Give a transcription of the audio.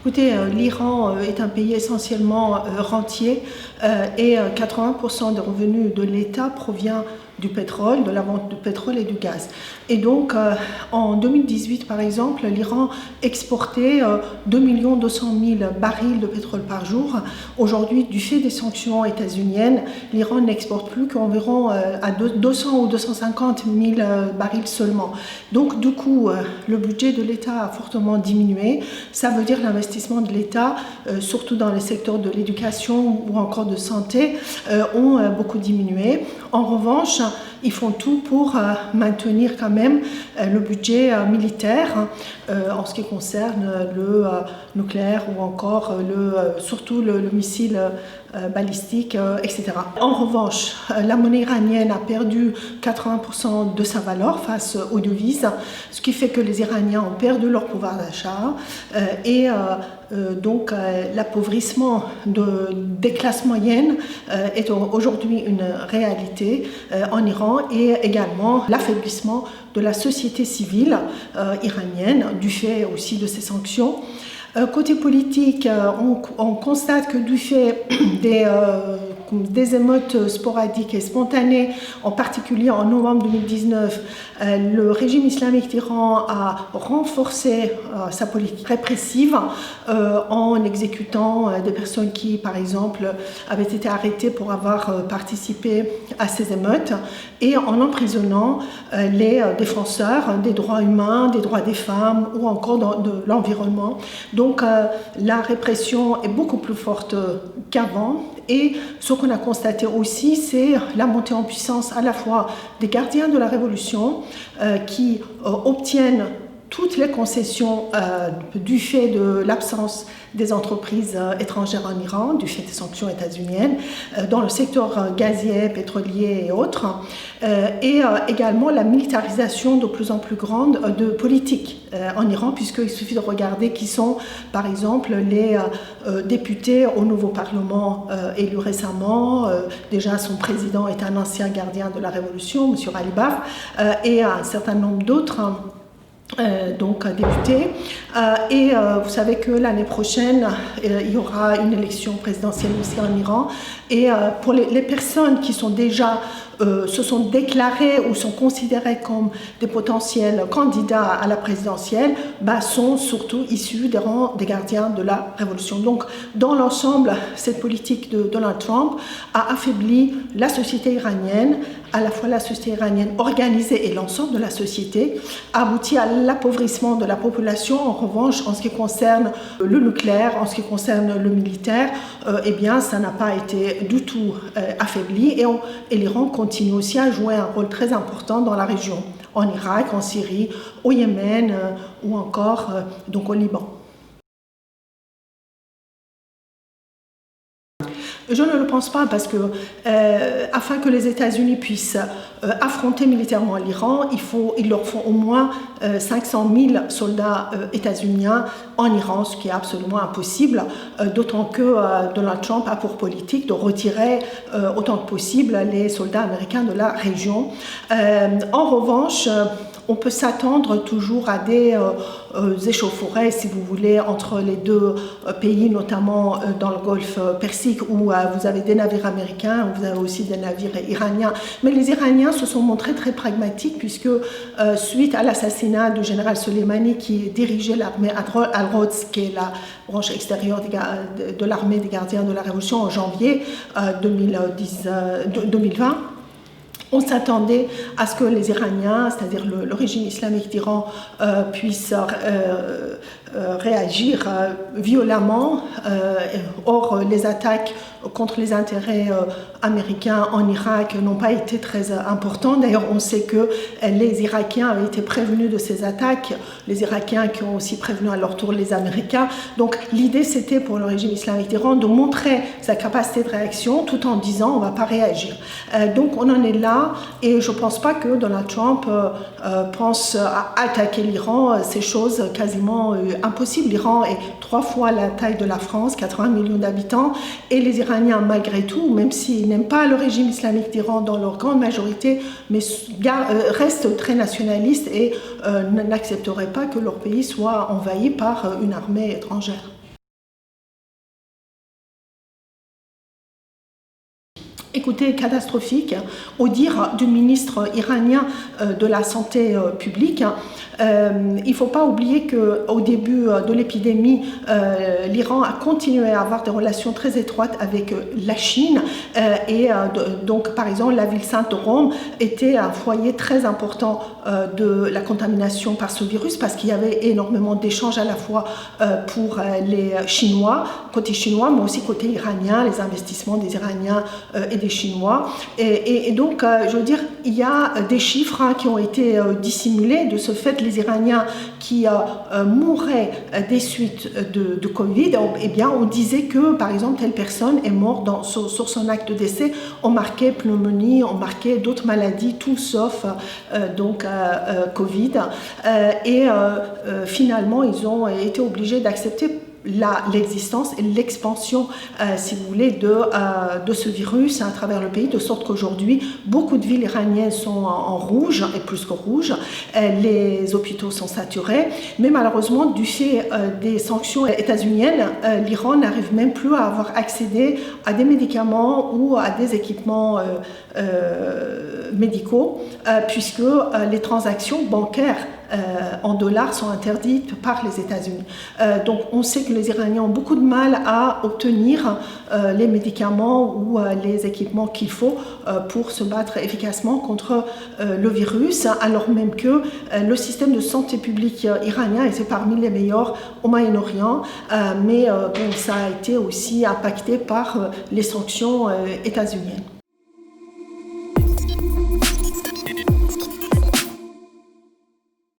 Écoutez, l'Iran est un pays essentiellement rentier et 80% des revenus de l'État provient du pétrole, de la vente du pétrole et du gaz. Et donc, en 2018, par exemple, l'Iran exportait 2 200 000 barils de pétrole par jour. Aujourd'hui, du fait des sanctions états-uniennes, l'Iran n'exporte plus qu'environ à 200 ou 250 000 barils seulement. Donc, du coup, le budget de l'État a fortement diminué. Ça veut dire l'investissement de l'État, surtout dans les secteurs de l'éducation ou encore de santé, ont beaucoup diminué. En revanche, ils font tout pour maintenir quand même le budget militaire en ce qui concerne le nucléaire ou encore surtout le missile balistique, etc. En revanche, la monnaie iranienne a perdu 80% de sa valeur face aux devises, ce qui fait que les Iraniens ont perdu leur pouvoir d'achat et donc l'appauvrissement des classes moyennes est aujourd'hui une réalité en Iran et également l'affaiblissement de la société civile iranienne du fait aussi de ces sanctions. Côté politique, on constate que du fait des émeutes sporadiques et spontanées, en particulier en novembre 2019, le régime islamique d'Iran a renforcé sa politique répressive en exécutant des personnes qui, par exemple, avaient été arrêtées pour avoir participé à ces émeutes et en emprisonnant les défenseurs des droits humains, des droits des femmes ou encore de l'environnement. Donc la répression est beaucoup plus forte qu'avant et ce qu'on a constaté aussi, c'est la montée en puissance à la fois des gardiens de la révolution qui obtiennent toutes les concessions du fait de l'absence des entreprises étrangères en Iran, du fait des sanctions états-uniennes, dans le secteur gazier, pétrolier et autres, et également la militarisation de plus en plus grande de politique en Iran, puisqu'il suffit de regarder qui sont, par exemple, les députés au nouveau Parlement élus récemment. Déjà, son président est un ancien gardien de la Révolution, M. Ghalibaf, et un certain nombre d'autres. Donc députés. Vous savez que l'année prochaine, il y aura une élection présidentielle aussi en Iran. Et pour les personnes qui sont déjà se sont déclarées ou sont considérées comme des potentiels candidats à la présidentielle, sont surtout issus des rangs des gardiens de la révolution. Donc, dans l'ensemble, cette politique de Donald Trump a affaibli la société iranienne, à la fois la société iranienne organisée et l'ensemble de la société, aboutit à l'appauvrissement de la population. En revanche, en ce qui concerne le nucléaire, en ce qui concerne le militaire, eh bien, ça n'a pas été du tout affaibli et l'Iran continue aussi à jouer un rôle très important dans la région, en Irak, en Syrie, au Yémen ou encore donc au Liban. Je ne le pense pas parce que, afin que les États-Unis puissent affronter militairement l'Iran, il leur faut au moins 500 000 soldats états-uniens en Iran, ce qui est absolument impossible, d'autant que Donald Trump a pour politique de retirer autant que possible les soldats américains de la région. En revanche, on peut s'attendre toujours à des échauffourées, si vous voulez, entre les deux pays, notamment dans le Golfe Persique, où vous avez des navires américains, où vous avez aussi des navires iraniens. Mais les Iraniens se sont montrés très pragmatiques, puisque suite à l'assassinat du général Soleimani, qui dirigeait l'armée Al-Quds, qui est la branche extérieure de l'armée des gardiens de la Révolution, en janvier 2020, on s'attendait à ce que les Iraniens, c'est-à-dire le régime islamique d'Iran, puissent réagir violemment. Or, les attaques contre les intérêts américains en Irak n'ont pas été très importantes. D'ailleurs, on sait que les Irakiens avaient été prévenus de ces attaques, les Irakiens qui ont aussi prévenu à leur tour les Américains. Donc, l'idée, c'était pour le régime islamique d'Iran de montrer sa capacité de réaction tout en disant on ne va pas réagir. Donc, on en est là et je ne pense pas que Donald Trump pense à attaquer l'Iran. C'est chose quasiment impossible. L'Iran est 3 fois la taille de la France, 80 millions d'habitants, et les Iraniens, malgré tout, même s'ils n'aiment pas le régime islamique d'Iran dans leur grande majorité, mais restent très nationalistes et n'accepteraient pas que leur pays soit envahi par une armée étrangère. Écoutez, catastrophique, au dire du ministre iranien de la Santé publique. Il ne faut pas oublier qu'au début de l'épidémie, l'Iran a continué à avoir des relations très étroites avec la Chine. Donc, par exemple, la ville sainte de Rome était un foyer très important de la contamination par ce virus parce qu'il y avait énormément d'échanges à la fois pour les Chinois, côté chinois, mais aussi côté iranien, les investissements des Iraniens et des Chinois. Et donc, je veux dire, il y a des chiffres qui ont été dissimulés. De ce fait, les Iraniens qui mouraient des suites de Covid, eh bien, on disait que, par exemple, telle personne est morte sur son acte de décès. On marquait pneumonie, on marquait d'autres maladies, tout sauf Covid. Finalement, ils ont été obligés d'accepter l'existence et l'expansion, si vous voulez, de ce virus à travers le pays, de sorte qu'aujourd'hui, beaucoup de villes iraniennes sont en rouge, et plus que rouge. Les hôpitaux sont saturés, mais malheureusement, du fait des sanctions états-uniennes, l'Iran n'arrive même plus à avoir accédé à des médicaments ou à des équipements médicaux, puisque les transactions bancaires en dollars sont interdites par les États-Unis. Donc on sait que les Iraniens ont beaucoup de mal à obtenir les médicaments ou les équipements qu'il faut pour se battre efficacement contre le virus, alors même que le système de santé publique iranien est parmi les meilleurs au Moyen-Orient, mais ça a été aussi impacté par les sanctions états-uniennes.